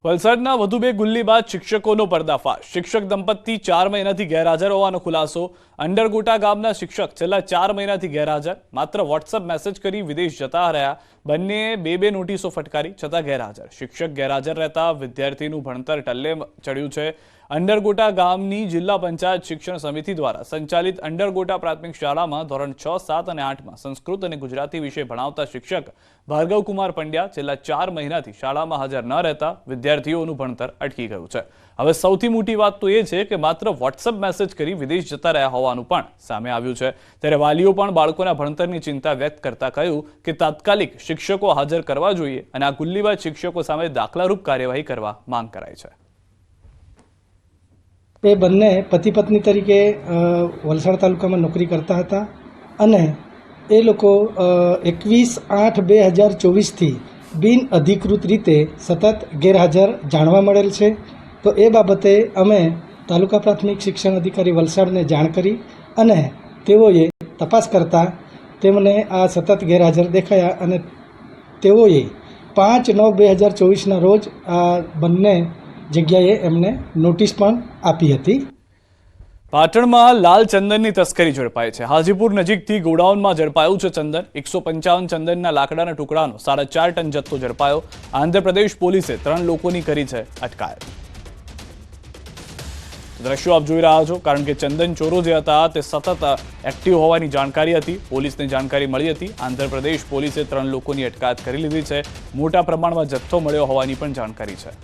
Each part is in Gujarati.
વલસાડના વધુ બે ગુલ્લી બાદ શિક્ષકોનો પર્દાફાશ। શિક્ષક દંપતી 4 મહિનાથી ગેરહાજર હોવાનો ખુલાસો। અંડરગોટા ગામના શિક્ષક છેલ્લા 4 મહિનાથી ગેરહાજર, માત્ર વોટ્સએપ મેસેજ કરી વિદેશ જતા રહ્યા। બંનેએ બે નોટિસો ફટકારી છતાં ગેરહાજર। શિક્ષક ગેરહાજર રહેતા વિદ્યાર્થીનું ભણતર ટલ્લે ચડ્યું છે। અંડરગોટા ગામની જિલ્લા પંચાયત શિક્ષણ સમિતિ દ્વારા સંચાલિત અંડરગોટા પ્રાથમિક શાળામાં ધોરણ 6, 7 અને 8માં સંસ્કૃત અને ગુજરાતી વિષય ભણાવતા શિક્ષક ભાર્ગવકુમાર પંડ્યા છેલ્લા 4 મહિનાથી શાળામાં હાજર ન રહેતા વિદ્યાર્થીઓનું ભણતર અટકી ગયું છે। હવે સૌથી મોટી વાત તો એ છે કે માત્ર વોટ્સએપ મેસેજ કરી વિદેશ જતા રહ્યા હોવાનું પણ સામે આવ્યું છે। ત્યારે વાલીઓ પણ બાળકોના ભણતરની ચિંતા વ્યક્ત કરતા કહ્યું કે તાત્કાલિક શિક્ષકો હાજર કરવા જોઈએ અને આ ગુલ્લીબાજ શિક્ષકો સામે દાખલારૂપ કાર્યવાહી કરવા માંગ કરાઈ છે। એ બંને પતિ પત્ની તરીકે વલસાડ તાલુકામાં નોકરી કરતા હતા અને એ લોકો 21/8/2024થી બિન અધિકૃત રીતે સતત ગેરહાજર જાણવા મળેલ છે। તો એ બાબતે અમે તાલુકા પ્રાથમિક શિક્ષણ અધિકારી વલસાડને જાણ કરી અને તેઓએ તપાસ કરતા તેમને આ સતત ગેરહાજર દેખાયા અને તેઓએ 5/9/2024ના રોજ આ બંને જગ્યાએ એમને નોટિસ પણ આપી હતી। પાટણમાં લાલ ચંદનની તસ્કરી ઝડપાઈ છે। હાજીપુર નજીકથી ગોડાઉનમાં ઝડપાયું છે ચંદન। 155 ચંદનના લાકડાના ટુકડાનો 4.5 ટન જથ્થો ઝડપાયો। આંધ્રપ્રદેશ પોલીસે 3 લોકોની કરી છે અટકાયત। દ્રશ્યો આપ જોઈ રહ્યા છો, કારણ કે ચંદન ચોરો જે હતા તે સતત એક્ટિવ હોવાની જાણકારી હતી। પોલીસને જાણકારી મળી હતી। આંધ્રપ્રદેશ પોલીસે 3 લોકોની અટકાયત કરી લીધી છે। મોટા પ્રમાણમાં જથ્થો મળ્યો હોવાની પણ જાણકારી છે।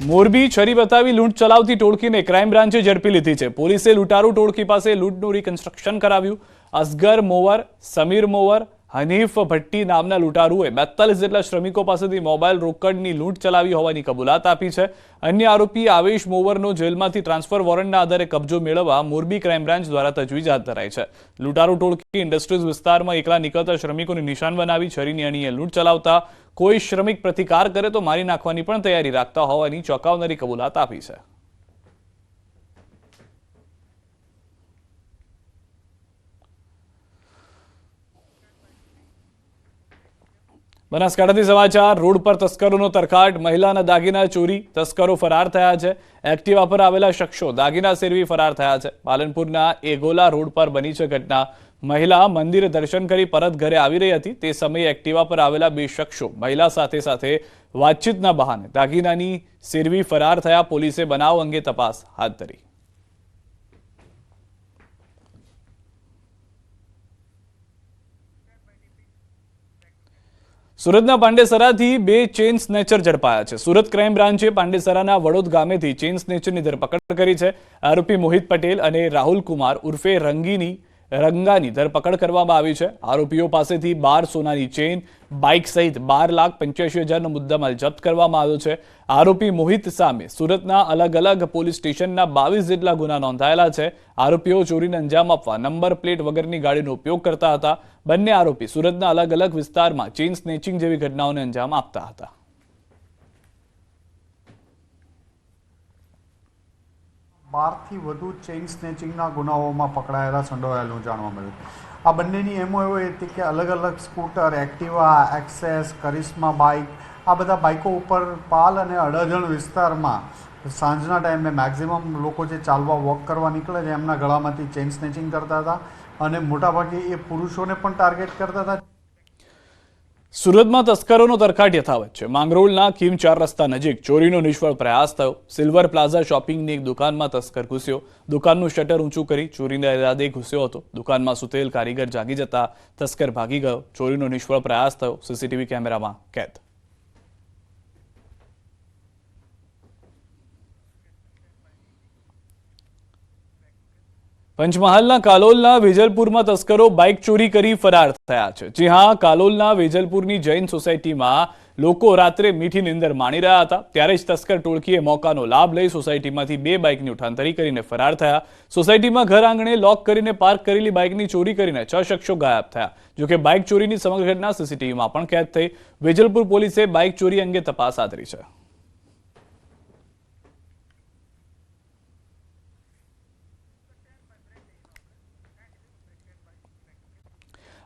મોરબી છરી બતાવી લૂંટ ચલાવતી ટોળકીને ક્રાઇમ બ્રાન્ચે ઝડપી લીધી છે। પોલીસે લૂંટારૂ ટોળકી પાસે લૂંટનું રિકન્સ્ટ્રક્શન કરાવ્યું। અસગર મોવર, સમીર મોવર, હનીફ ભટ્ટી નામના લૂંટારૂએ 42 જેટલા શ્રમિકો પાસેથી મોબાઈલ રોકડની લૂંટ ચલાવી હોવાની કબૂલાત આપી છે। અન્ય આરોપી આવેશ મોવરનો જેલમાંથી ટ્રાન્સફર વોરંટના આધારે કબજો મેળવવા મોરબી ક્રાઇમ બ્રાન્ચ દ્વારા તજવીજ હાથ ધરાઈ છે। લૂંટારૂ ટોળકી ઇન્ડસ્ટ્રીઝ વિસ્તારમાં એકલા નીકળતા શ્રમિકોને નિશાન બનાવી છરીની અણીએ લૂંટ ચલાવતા કોઈ શ્રમિક પ્રતિકાર કરે તો મારી નાખવાની પણ તૈયારી રાખતા હોવાની ચોંકાવનારી કબૂલાત આપી છે। બનાસકાંઠાથી સમાચાર। રોડ પર તસ્કરોનો તરખાટ। મહિલાના દાગીના ચોરી, તસ્કરો ફરાર થયા છે। એક્ટિવા પર આવેલા શખ્સો દાગીના સેરવી ફરાર થયા છે। પાલનપુરના એગોલા રોડ પર બની છે ઘટના। મહિલા મંદિરે દર્શન કરી પરત ઘરે આવી રહી હતી તે સમયે એક્ટિવા પર આવેલા બે શખ્સો મહિલા સાથે વાતચીતના બહાને દાગીનાની સેરવી ફરાર થયા। પોલીસે બનાવ અંગે તપાસ હાથ ધરી। સુરતના પાંડેસરાથી બે ચેઇન સ્નેચર ઝડપાયા છે। સુરત ક્રાઇમ બ્રાન્ચે પાંડેસરાના વડોદ ગામેથી ચેઇન સ્નેચરની ધરપકડ કરી છે। આરોપી મોહિત પટેલ અને રાહુલ કુમાર ઉર્ફે રંગાની ધરપકડ કરવામાં આવી છે। આરોપીઓ પાસેથી 12 સોનાની ચેઇન, બાઇક સહિત 12,85,000નો મુદ્દામાલ જપ્ત કરવામાં આવ્યો છે। આરોપી મોહિત સામે સુરતના અલગ અલગ પોલીસ સ્ટેશનના 22 જેટલા ગુના નોંધાયેલા છે। આરોપીઓ ચોરીને અંજામ આપવા નંબર પ્લેટ વગરની ગાડીનો ઉપયોગ કરતા હતા। બંને આરોપી સુરતના અલગ અલગ વિસ્તારમાં ચેઇન સ્નેચિંગ જેવી ઘટનાઓને અંજામ આપતા હતા। 12થી વધુ ચેઇન સ્નેચિંગના ગુનાઓમાં સંડોવાયેલું જાણવા મળ્યું। આ બંનેની એમો એવો હતી કે અલગ અલગ સ્કૂટર, એક્ટિવા, એક્સેસ, કરિશ્મા બાઇક, આ બધા બાઇકો ઉપર પાલ અને અડાજણ વિસ્તારમાં સાંજના ટાઈમે મેક્ઝિમમ લોકો જે ચાલવા વોક કરવા નીકળે છે એમના ગળામાંથી ચેઇન સ્નેચિંગ કરતા હતા અને મોટાભાગે એ પુરુષોને પણ ટાર્ગેટ કરતા હતા। સુરતમાં તસ્કરોનો તરખાટ યથાવત છે। માંગરોળના ખીમ 4 રસ્તા નજીક ચોરીનો નિષ્ફળ પ્રયાસ થયો। સિલ્વર પ્લાઝા શોપિંગની એક દુકાનમાં તસ્કર ઘૂસ્યો। દુકાનનું શટર ઊંચું કરી ચોરીના ઇરાદે ઘૂસ્યો હતો। દુકાનમાં સૂતેલ કારીગર જાગી જતા તસ્કર ભાગી ગયો। ચોરીનો નિષ્ફળ પ્રયાસ થયો। સીસીટીવી કેમેરામાં કેદ। પંચમહાલના કાલોલના વેજલપુરમાં તસ્કરો બાઇક ચોરી કરી ફરાર થયા છે। જી હા, કાલોલના વેજલપુરની જૈન સોસાયટીમાં લોકો રાત્રે મીઠી નીંદર માણી રહ્યા હતા ત્યારે જ તસ્કર ટોળકીએ મોકાનો લાભ લઈ સોસાયટીમાંથી 2 બાઇકની ઉઠાંતરી કરીને ફરાર થયા। સોસાયટીમાં ઘર આંગણે લોક કરીને પાર્ક કરેલી બાઇકની ચોરી કરીને 6 શખ્સો ગાયબ થયા। જોકે બાઇક ચોરીની સમગ્ર ઘટના સીસીટીવીમાં પણ કેદ થઈ। વેજલપુર પોલીસે બાઇક ચોરી અંગે તપાસ હાથ ધરી છે।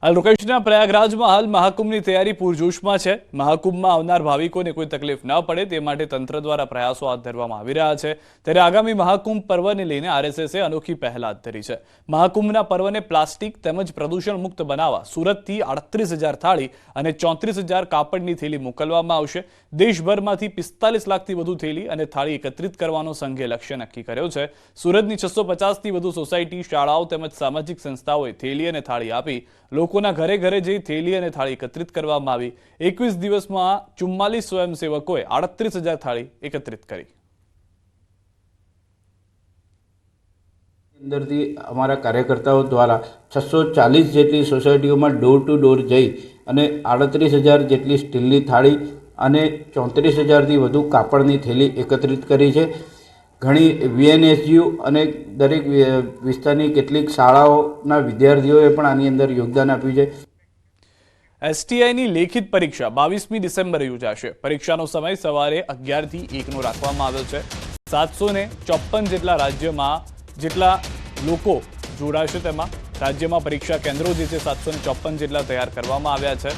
હાલ લોકેશનના પ્રયાગરાજમાં હાલ મહાકુંભની તૈયારી પૂરજોશમાં છે। મહાકુંભમાં આવનાર ભાવિકોને કોઈ તકલીફ ન પડે તે માટે તંત્ર દ્વારા પ્રયાસો હાથ ધરવામાં આવી રહ્યા છે। ત્યારે આગામી મહાકુંભ પર્વને લઈને આરએસએસે અનોખી પહેલ હાથ ધરી છે। મહાકુંભના પર્વને પ્લાસ્ટિક તેમજ પ્રદૂષણ મુક્ત બનાવવા સુરતથી 38,000 થાળી અને 34,000 કાપડની થેલી મોકલવામાં આવશે। દેશભરમાંથી 45 લાખથી વધુ થેલી અને થાળી એકત્રિત કરવાનો સંઘે લક્ષ્ય નક્કી કર્યો છે। સુરતની 650થી વધુ સોસાયટી, શાળાઓ તેમજ સામાજિક સંસ્થાઓએ થેલી અને થાળી આપી લોકોના ઘરે ઘરે જઈ થેલી અને થાળી એકત્રિત કરવામાં આવી। 21 દિવસમાં 44 સ્વયંસેવકોએ 38,000 થાળી એકત્રિત કરી। અંદરથી અમારા કાર્યકર્તાઓ દ્વારા 640 જેટલી સોસાયટીઓમાં ડોર ટુ ડોર જઈ અને 38,000 જેટલી સ્ટીલની થાળી અને 34,000થી વધુ કાપડની થેલી એકત્રિત કરી છે। ઘણી વીએનએસયુ અને દરેક વિસ્તારની કેટલીક શાળાઓના વિદ્યાર્થીઓએ પણ આની અંદર યોગદાન આપ્યું છે। એસટીઆઈની લેખિત પરીક્ષા 22મી ડિસેમ્બરે યોજાશે। પરીક્ષાનો સમય સવારે 11 થી 1નો રાખવામાં આવ્યો છે। 754 જેટલા રાજ્યમાં જેટલા લોકો જોડાશે તેમાં રાજ્યમાં પરીક્ષા કેન્દ્રો જે છે 754 જેટલા તૈયાર કરવામાં આવ્યા છે।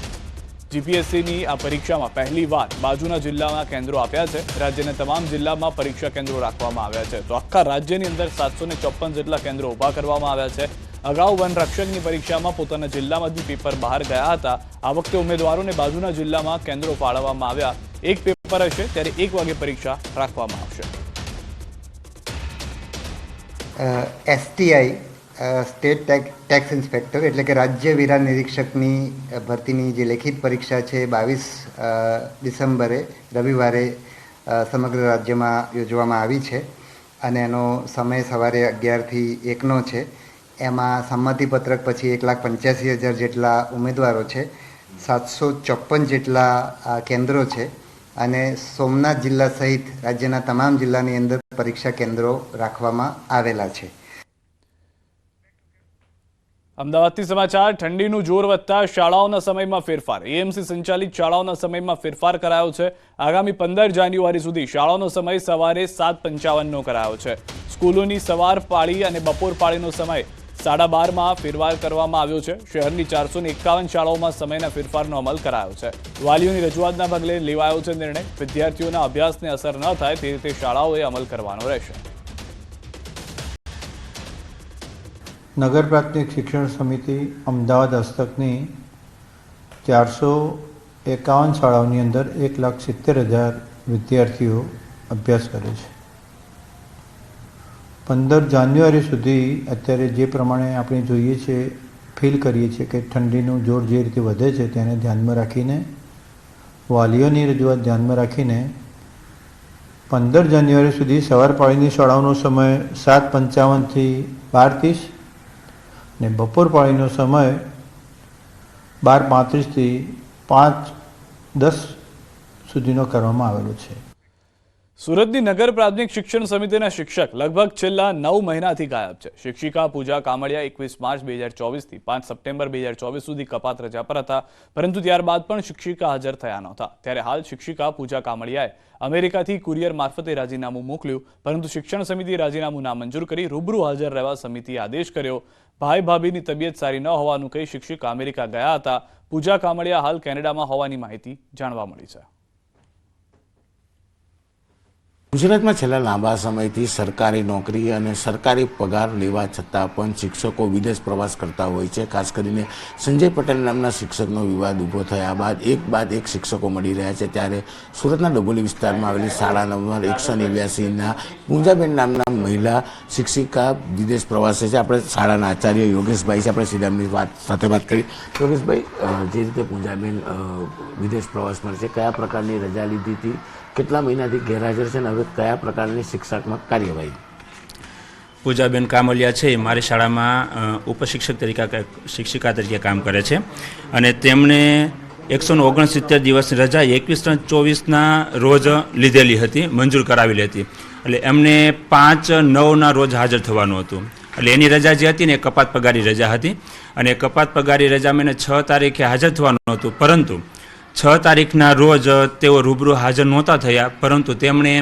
જીપીએસસીની આ પરીક્ષામાં પહેલીવાર બાજુના જિલ્લામાં કેન્દ્રો આપ્યા છે। રાજ્યના તમામ જિલ્લામાં પરીક્ષા કેન્દ્રો રાખવામાં આવ્યા છે। તો આખા રાજ્યની અંદર 754 જેટલા કેન્દ્રો ઊભા કરવામાં આવ્યા છે। અગાઉ વનરક્ષકની પરીક્ષામાં પોતાના જિલ્લામાંથી પેપર બહાર ગયા હતા। આ વખતે ઉમેદવારોને બાજુના જિલ્લામાં કેન્દ્રો ફાળવવામાં આવ્યા। એક પેપર હશે ત્યારે 1 વાગે પરીક્ષા રાખવામાં આવશે। એસટીઆઈ સ્ટેટ ટેક્સ ઇન્સ્પેક્ટર એટલે કે રાજ્ય વેરા નિરીક્ષકની ભરતીની જે લેખિત પરીક્ષા છે 22 ડિસેમ્બરે રવિવારે સમગ્ર રાજ્યમાં યોજવામાં આવી છે અને એનો સમય સવારે 11 થી 1નો છે। એમાં સંમતિપત્રક પછી 1,85,000 જેટલા ઉમેદવારો છે, 754 જેટલા કેન્દ્રો છે અને સોમનાથ જિલ્લા સહિત રાજ્યના તમામ જિલ્લાની અંદર પરીક્ષા કેન્દ્રો રાખવામાં આવેલા છે। અમદાવાદથી સમાચાર। ઠંડીનું જોર વધતા શાળાઓના સમયમાં ફેરફાર। એએમસી સંચાલિત શાળાઓના સમયમાં ફેરફાર કરાયો છે। આગામી 15 જાન્યુઆરી સુધી શાળાઓનો સમય સવારે 7:55નો કરાયો છે। સ્કૂલોની સવાર પાળી અને બપોર પાળીનો સમય 12:30માં ફેરફાર કરવામાં આવ્યો છે। શહેરની 451 શાળાઓમાં સમયના ફેરફારનો અમલ કરાયો છે। વાલીઓની રજૂઆતના પગલે લેવાયો છે નિર્ણય। વિદ્યાર્થીઓના અભ્યાસને અસર ન થાય તે રીતે શાળાઓએ અમલ કરવાનો રહેશે। નગર પ્રાથમિક શિક્ષણ સમિતિ અમદાવાદ હસ્તકની 451 શાળાઓની અંદર 1,70,000 વિદ્યાર્થીઓ અભ્યાસ કરે છે। 15 જાન્યુઆરી સુધી અત્યારે જે પ્રમાણે આપણે જોઈએ છે, ફીલ કરીએ છીએ કે ઠંડીનું જોર જે રીતે વધે છે તેને ધ્યાનમાં રાખીને, વાલીઓની રજૂઆત ધ્યાનમાં રાખીને 15 જાન્યુઆરી સુધી સવાર પાળીની શાળાઓનો સમય 7:55થી 12:30 ને બપોર પાળીનો સમય 12:35થી 5:10 સુધીનો કરવામાં આવેલો છે। સુરતની નગર પ્રાથમિક શિક્ષણ સમિતિના શિક્ષક લગભગ છેલ્લા 9 મહિનાથી ગાયબ છે। શિક્ષિકા પૂજા કામડિયા 21 માર્ચ 2024થી 5 સપ્ટેમ્બર 2024 સુધી કપાત રજા પર હતા, પરંતુ ત્યારબાદ પણ શિક્ષિકા હાજર થયા નહોતા। ત્યારે હાલ શિક્ષિકા પૂજા કામડિયાએ અમેરિકાથી કુરિયર મારફતે રાજીનામું મોકલ્યું, પરંતુ શિક્ષણ સમિતિએ રાજીનામું નામંજૂર કરી રૂબરૂ હાજર રહેવા સમિતિએ આદેશ કર્યો। ભાઈ ભાભીની તબિયત સારી ન હોવાનું કહી શિક્ષિકા અમેરિકા ગયા હતા। પૂજા કામડિયા હાલ કેનેડામાં હોવાની માહિતી જાણવા મળી છે। ગુજરાતમાં છેલ્લા લાંબા સમયથી સરકારી નોકરી અને સરકારી પગાર લેવા છતાં પણ શિક્ષકો વિદેશ પ્રવાસ કરતા હોય છે। ખાસ કરીને સંજય પટેલ નામના શિક્ષકનો વિવાદ ઊભો થયા બાદ એક શિક્ષકો મળી રહ્યા છે। ત્યારે સુરતના ડભોલી વિસ્તારમાં આવેલી શાળા નંબર 189ના પૂંજાબેન નામના મહિલા શિક્ષિકા વિદેશ પ્રવાસે છે। આપણે શાળાના આચાર્ય યોગેશભાઈ છે, આપણે સીધામની સાથે વાત કરી। યોગેશભાઈ, જે રીતે પૂંજાબેન વિદેશ પ્રવાસમાં છે, કયા પ્રકારની રજા લીધી હતી, કેટલા મહિનાથી ગેરહાજર છે અને હવે કયા પ્રકારની શિક્ષાત્મક કાર્યવાહી? પૂજાબેન કામલિયા છે, મારી શાળામાં શિક્ષિકા તરીકે કામ કરે છે અને તેમણે 169 દિવસની રજા 21/24ના રોજ લીધેલી હતી, મંજૂર કરાવેલી હતી। એટલે એમને 5/9ના રોજ હાજર થવાનું હતું। એટલે એની રજા જે હતી ને એ કપાત પગારી રજા હતી અને કપાત પગારી રજામાં એને 6 તારીખે હાજર થવાનું હતું, પરંતુ 6 તારીખના રોજ તેઓ રૂબરૂ હાજર નહોતા થયા, પરંતુ તેમણે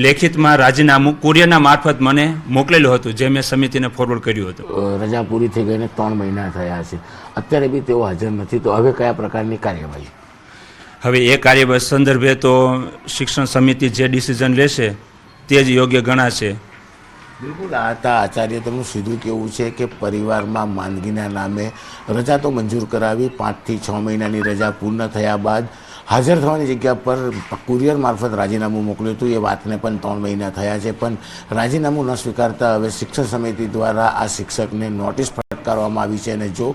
લેખિતમાં રાજીનામું કુરિયરના મારફત મને મોકલેલું હતું, જે મેં સમિતિને ફોરવર્ડ કર્યું હતું. રજા પૂરી થઈ ગઈને 3 મહિના થયા છે, અત્યારે બી તેઓ હાજર નથી, તો હવે કયા પ્રકારની કાર્યવાહી? હવે એ કાર્યવાહી સંદર્ભે તો શિક્ષણ સમિતિ જે ડિસિઝન લેશે તે જ યોગ્ય ગણાશે. બિલકુલ, આ હતા આચાર્ય. તેમનું સીધું કહેવું છે કે પરિવારમાં માંદગીના નામે રજા તો મંજૂર કરાવી, 5 થી 6 મહિનાની રજા પૂર્ણ થયા બાદ હાજર થવાની જગ્યા પર કુરિયર મારફત રાજીનામું મોકલ્યું હતું. એ વાતને પણ 3 મહિના થયા છે, પણ રાજીનામું ન સ્વીકારતા હવે શિક્ષણ સમિતિ દ્વારા આ શિક્ષકને નોટિસ ફટકારવામાં આવી છે, અને જો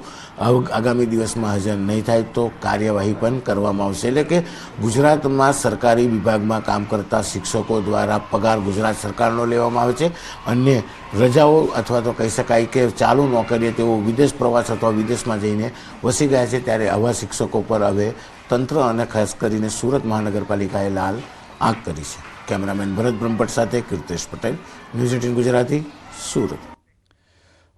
આગામી દિવસમાં હાજર નહીં થાય તો કાર્યવાહી પણ કરવામાં આવશે. એટલે કે ગુજરાતમાં સરકારી વિભાગમાં કામ કરતા શિક્ષકો દ્વારા પગાર ગુજરાત સરકારનો લેવામાં આવે છે, અને રજાઓ અથવા તો કહી શકાય કે ચાલુ નોકરીએ તેઓ વિદેશ પ્રવાસ અથવા વિદેશમાં જઈને વસી ગયા છે. ત્યારે આવા શિક્ષકો પર હવે તંત્ર અને ખાસ કરીને સુરત મહાનગરપાલિકાએ લાલ આંખ કરી છે. કેમેરામેન ભરત બ્રહ્મભટ્ટ સાથે કીર્તેશ પટેલ, ન્યૂઝ 18 ગુજરાતી, સુરત.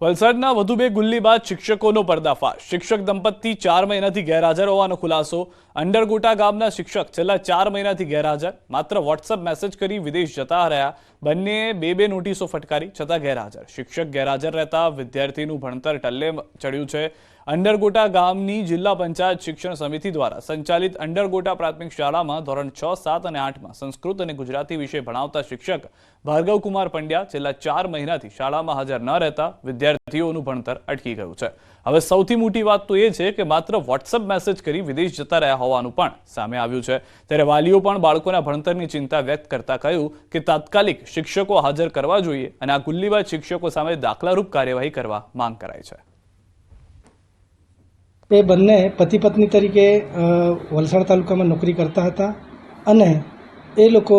વલસાડના વધુ 2 ગુલ્લી બાદ શિક્ષકોનો પર્દાફાશ. શિક્ષક દંપતી 4 મહિનાથી ગેરહાજર હોવાનો ખુલાસો. અંડરગોટા ગામના શિક્ષક છેલ્લા 4 મહિનાથી ગેરહાજર, માત્ર વોટ્સએપ મેસેજ કરી વિદેશ જતા રહ્યા. બંનેએ 2 નોટિસો ફટકારી છતાં ગેરહાજર. શિક્ષક ગેરહાજર રહેતા વિદ્યાર્થીનું ભણતર ટલ્લે ચડ્યું છે. અંડરગોટા ગામની જિલ્લા પંચાયત શિક્ષણ સમિતિ દ્વારા સંચાલિત અંડરગોટા પ્રાથમિક શાળામાં ધોરણ 6, 7 અને 8માં સંસ્કૃત અને ગુજરાતી વિષય ભણાવતા શિક્ષક ભાર્ગવકુમાર પંડ્યા છેલ્લા 4 મહિનાથી શાળામાં હાજર ન રહેતા વિદ્યાર્થીઓનું ભણતર અટકી ગયું છે. હવે સૌથી મોટી વાત તો એ છે કે માત્ર વોટ્સએપ મેસેજ કરી વિદેશ જતા રહ્યા હોવાનું પણ સામે આવ્યું છે. ત્યારે વાલીઓ પણ બાળકોના ભણતરની ચિંતા વ્યક્ત કરતા કહ્યું કે તાત્કાલિક શિક્ષકો હાજર કરવા જોઈએ અને આ ગુલ્લીબાજ શિક્ષકો સામે દાખલારૂપ કાર્યવાહી કરવા માંગ કરાઈ છે. એ બંને પતિ પત્ની તરીકે વલસાડ તાલુકામાં નોકરી કરતા હતા અને એ લોકો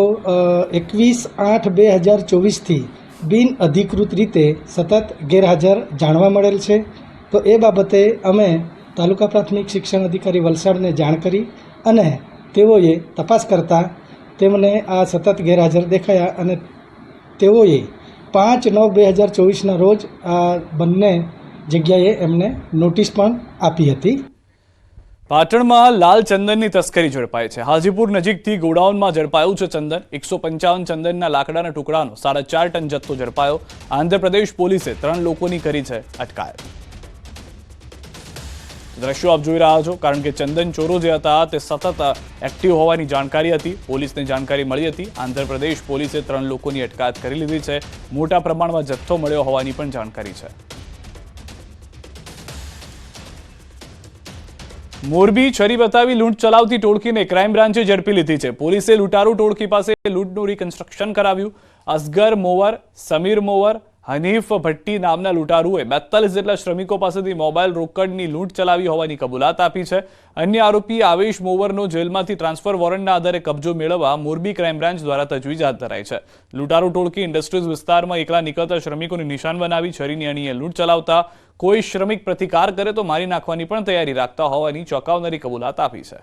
21/8/2024થી બિન અધિકૃત રીતે સતત ગેરહાજર જાણવા મળેલ છે. તો એ બાબતે અમે તાલુકા પ્રાથમિક શિક્ષણ અધિકારી વલસાડને જાણ કરી અને તેઓએ તપાસ કરતા તેમને આ સતત ગેરહાજર દેખાયા અને તેઓએ 5/9/2024ના રોજ આ બંને જગ્યાએ એમને નોટિસ પણ આપી હતી. પાટણમાં લાલ ચંદનની તસ્કરી ઝડપાઈ છે. હાજીપુર નજીકથી ગોડાઉનમાં ઝડપાયું છે ચંદન. 155 ચંદનના લાકડાના ટુકડાનો 4.5 ટન જથ્થો ઝડપાયો. આંધ્રપ્રદેશ પોલીસે 3 લોકોની કરી છે અટકાયત. દ્રશ્યો આપ જોઈ રહ્યા છો, કારણ કે ચંદન ચોરો જે હતા તે સતત એક્ટિવ હોવાની જાણકારી હતી. પોલીસને જાણકારી મળી હતી. આંધ્રપ્રદેશ પોલીસે 3 લોકોની અટકાયત કરી લીધી છે. મોટા પ્રમાણમાં જથ્થો મળ્યો હોવાની પણ જાણકારી છે. મોરબી છરી બતાવી લૂંટ ચલાવતી ટોળકીને ક્રાઇમ બ્રાન્ચે ઝડપી લીધી છે. પોલીસે લૂંટારૂ ટોળકી પાસે લૂંટનું રિકન્સ્ટ્રક્શન કરાવ્યું. અસગર મોવર, સમીર મોવર, હનીફ ભટ્ટી નામના લૂંટારૂએ 42 જેટલા શ્રમિકો પાસેથી મોબાઈલ રોકડની લૂંટ ચલાવી હોવાની કબૂલાત આપી છે. અન્ય આરોપી આવેશ મોવરનો જેલમાંથી ટ્રાન્સફર વોરંટના આધારે કબજો મેળવવા મોરબી ક્રાઇમ બ્રાન્ચ દ્વારા તજવીજ હાથ ધરાઈ છે. લૂંટારૂ ટોળકી ઇન્ડસ્ટ્રીઝ વિસ્તારમાં એકલા નીકળતા શ્રમિકોને નિશાન બનાવી છરીની અણીએ લૂંટ ચલાવતા કોઈ શ્રમિક પ્રતિકાર કરે તો મારી નાખવાની પણ તૈયારી રાખતા હોવાની ચોંકાવનારી કબૂલાત આપી છે.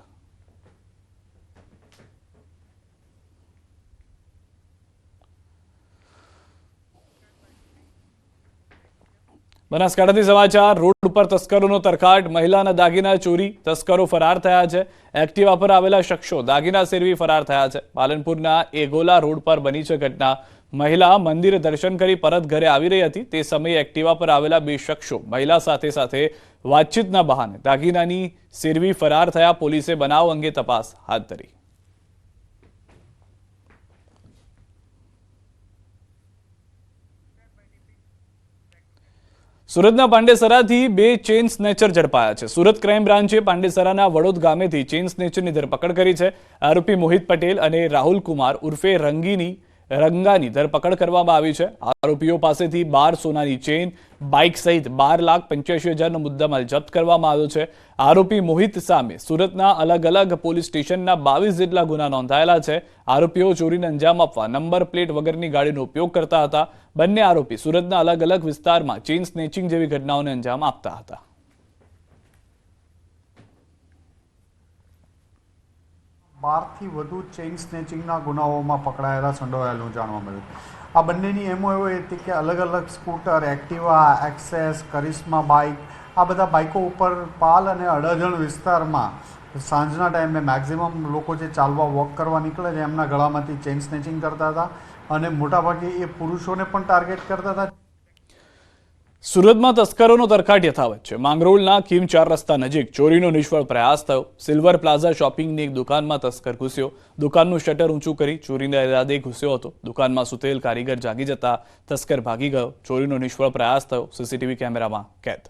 બનાસકાંઠાથી સમાચાર. રોડ ઉપર તસ્કરોનો તરખાટ. મહિલાના દાગીના ચોરી, તસ્કરો ફરાર થયા છે. એક્ટિવા પર આવેલા શખ્સો દાગીના સેરવી ફરાર થયા છે. પાલનપુરના એગોલા રોડ પર બની છે ઘટના. મહિલા મંદિરે દર્શન કરી પરત ઘરે આવી રહી હતી. તે સમયે એક્ટિવા પર આવેલા 2 શખ્સો મહિલા સાથે વાતચીતના બહાને દાગીનાની સેરવી ફરાર થયા. પોલીસે બનાવ અંગે તપાસ હાથ ધરી. સુરતના પાંડેસરાથી 2 ચેઇન સ્નેચર ઝડપાયા છે. સુરત ક્રાઇમ બ્રાન્ચે પાંડેસરાના વડોદ ગામેથી ચેઇન સ્નેચરની ધરપકડ કરી છે. આરોપી મોહિત પટેલ અને રાહુલ કુમાર ઉર્ફે રંગાની ધરપકડ કરવામાં આવી છે. આરોપીઓ પાસેથી 12 સોનાની ચેઇન, બાઇક સહિત 12,85,000નો મુદ્દામાલ જપ્ત કરવામાં આવ્યો છે. આરોપી મોહિત સામે સુરતના અલગ અલગ પોલીસ સ્ટેશનના 22 જેટલા ગુના નોંધાયેલા છે. આરોપીઓ ચોરીને અંજામ આપવા નંબર પ્લેટ વગરની ગાડીનો ઉપયોગ કરતા હતા. બંને આરોપી સુરતના અલગ અલગ વિસ્તારમાં ચેઇન સ્નેચિંગ જેવી ઘટનાઓને અંજામ આપતા હતા. બારથી વધુ ચેઇન સ્નેચિંગના ગુનાઓમાં સંડોવાયેલું જાણવા મળ્યું. આ બંનેની એમો એવો હતી કે અલગ અલગ સ્કૂટર, એક્ટિવા, એક્સેસ, કરિશ્મા બાઇક, આ બધા બાઇકો ઉપર પાલ અને અડાજણ વિસ્તારમાં સાંજના ટાઈમે મેક્ઝિમમ લોકો જે ચાલવા વોક કરવા નીકળે છે એમના ગળામાંથી ચેઇન સ્નેચિંગ કરતા હતા અને મોટાભાગે એ પુરુષોને પણ ટાર્ગેટ કરતા હતા. સુરતમાં તસ્કરોનો તરખાટ યથાવત છે. માંગરોળના કિમ 4 રસ્તા નજીક ચોરીનો નિષ્ફળ પ્રયાસ થયો. સિલ્વર પ્લાઝા શોપિંગની એક દુકાનમાં તસ્કર ઘૂસ્યો. દુકાનનું શટર ઊંચું કરી ચોરીના ઇરાદે ઘૂસ્યો હતો. દુકાનમાં સૂતેલ કારીગર જાગી જતા તસ્કર ભાગી ગયો. ચોરીનો નિષ્ફળ પ્રયાસ થયો. સીસીટીવી કેમેરામાં કેદ.